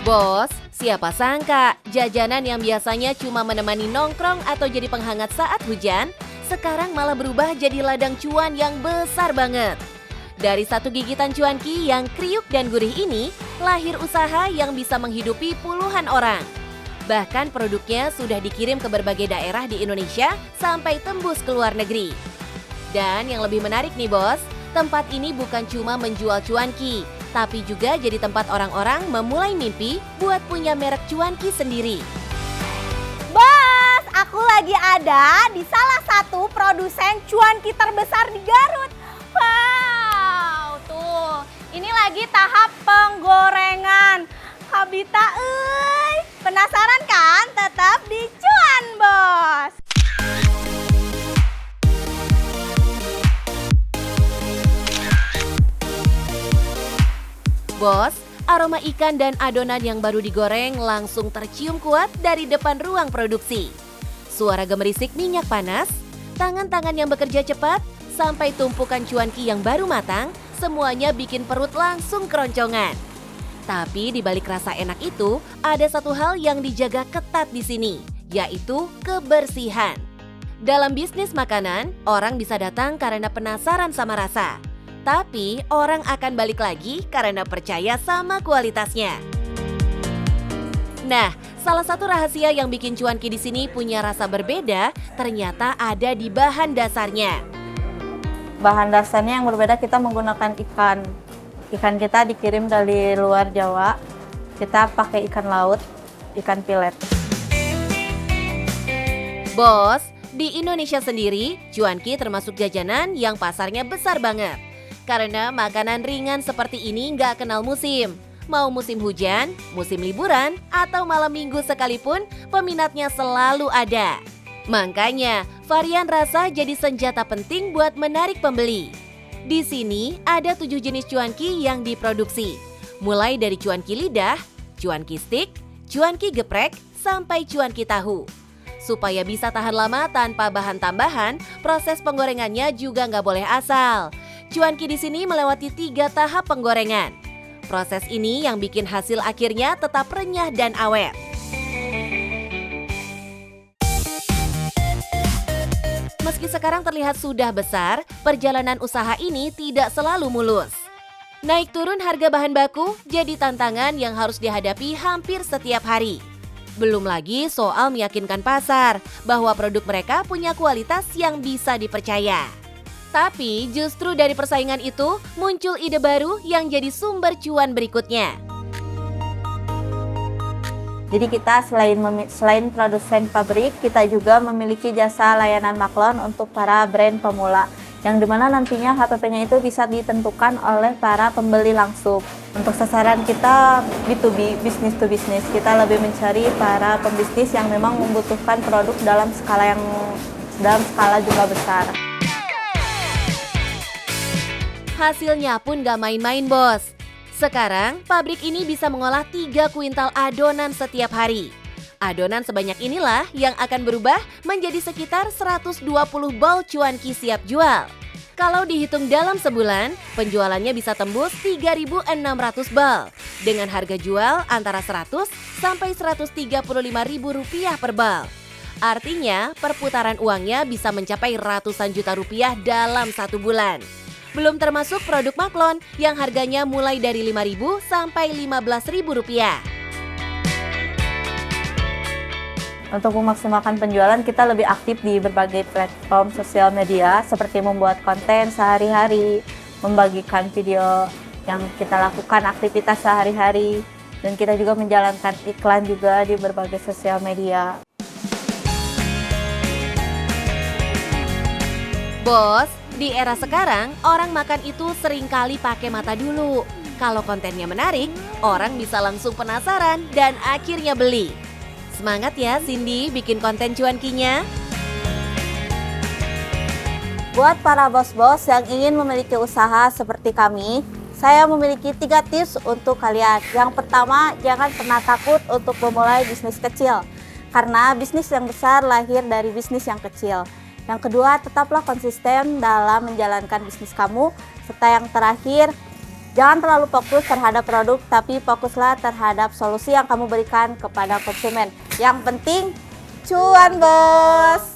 Bos, siapa sangka jajanan yang biasanya cuma menemani nongkrong atau jadi penghangat saat hujan, sekarang malah berubah jadi ladang cuan yang besar banget. Dari satu gigitan cuanki yang kriuk dan gurih ini, lahir usaha yang bisa menghidupi puluhan orang. Bahkan produknya sudah dikirim ke berbagai daerah di Indonesia sampai tembus ke luar negeri. Dan yang lebih menarik nih bos, tempat ini bukan cuma menjual cuanki, tapi juga jadi tempat orang-orang memulai mimpi buat punya merek cuanki sendiri. Bos, aku lagi ada di salah satu produsen cuanki terbesar di Garut. Wow, tuh, ini lagi tahap penggorengan. Habita, penasaran kan? Tetap di Cuan, Bos. Bos, aroma ikan dan adonan yang baru digoreng langsung tercium kuat dari depan ruang produksi. Suara gemerisik minyak panas, tangan-tangan yang bekerja cepat, sampai tumpukan cuanki yang baru matang, semuanya bikin perut langsung keroncongan. Tapi di balik rasa enak itu, ada satu hal yang dijaga ketat di sini, yaitu kebersihan. Dalam bisnis makanan, orang bisa datang karena penasaran sama rasa. Tapi orang akan balik lagi karena percaya sama kualitasnya. Nah, salah satu rahasia yang bikin cuanki di sini punya rasa berbeda ternyata ada di bahan dasarnya. Bahan dasarnya yang berbeda, kita menggunakan ikan. Ikan kita dikirim dari luar Jawa. Kita pakai ikan laut, ikan pilet. Bos, di Indonesia sendiri, cuanki termasuk jajanan yang pasarnya besar banget. Karena makanan ringan seperti ini nggak kenal musim. Mau musim hujan, musim liburan, atau malam minggu sekalipun, peminatnya selalu ada. Makanya, varian rasa jadi senjata penting buat menarik pembeli. Di sini ada 7 jenis cuanki yang diproduksi. Mulai dari cuanki lidah, cuanki stick, cuanki geprek, sampai cuanki tahu. Supaya bisa tahan lama tanpa bahan tambahan, proses penggorengannya juga nggak boleh asal. Cuanki di sini melewati 3 tahap penggorengan. Proses ini yang bikin hasil akhirnya tetap renyah dan awet. Meski sekarang terlihat sudah besar, perjalanan usaha ini tidak selalu mulus. Naik turun harga bahan baku jadi tantangan yang harus dihadapi hampir setiap hari. Belum lagi soal meyakinkan pasar bahwa produk mereka punya kualitas yang bisa dipercaya. Tapi justru dari persaingan itu muncul ide baru yang jadi sumber cuan berikutnya. Jadi kita selain produsen pabrik, kita juga memiliki jasa layanan maklon untuk para brand pemula. Yang dimana nantinya HPP-nya itu bisa ditentukan oleh para pembeli langsung. Untuk sasaran kita B2B, business to business. Kita lebih mencari para pembisnis yang memang membutuhkan produk dalam skala jumlah besar. Hasilnya pun gak main-main bos. Sekarang pabrik ini bisa mengolah 3 kuintal adonan setiap hari. Adonan sebanyak inilah yang akan berubah menjadi sekitar 120 bal cuanki siap jual. Kalau dihitung dalam sebulan, penjualannya bisa tembus 3.600 bal dengan harga jual antara 100 sampai 135.000 rupiah per bal. Artinya perputaran uangnya bisa mencapai ratusan juta rupiah dalam 1 bulan. Belum termasuk produk maklon yang harganya mulai dari Rp5.000 sampai Rp15.000. Untuk memaksimalkan penjualan, kita lebih aktif di berbagai platform sosial media seperti membuat konten sehari-hari, membagikan video yang kita lakukan aktivitas sehari-hari, dan kita juga menjalankan iklan juga di berbagai sosial media. Bos, di era sekarang, orang makan itu seringkali pakai mata dulu. Kalau kontennya menarik, orang bisa langsung penasaran dan akhirnya beli. Semangat ya Cindy bikin konten cuankinya. Buat para bos-bos yang ingin memiliki usaha seperti kami, saya memiliki 3 tips untuk kalian. Yang pertama, jangan pernah takut untuk memulai bisnis kecil. Karena bisnis yang besar lahir dari bisnis yang kecil. Yang kedua, tetaplah konsisten dalam menjalankan bisnis kamu. Serta yang terakhir, Jangan terlalu fokus terhadap produk, tapi fokuslah terhadap solusi yang kamu berikan kepada konsumen. Yang penting, cuan bos!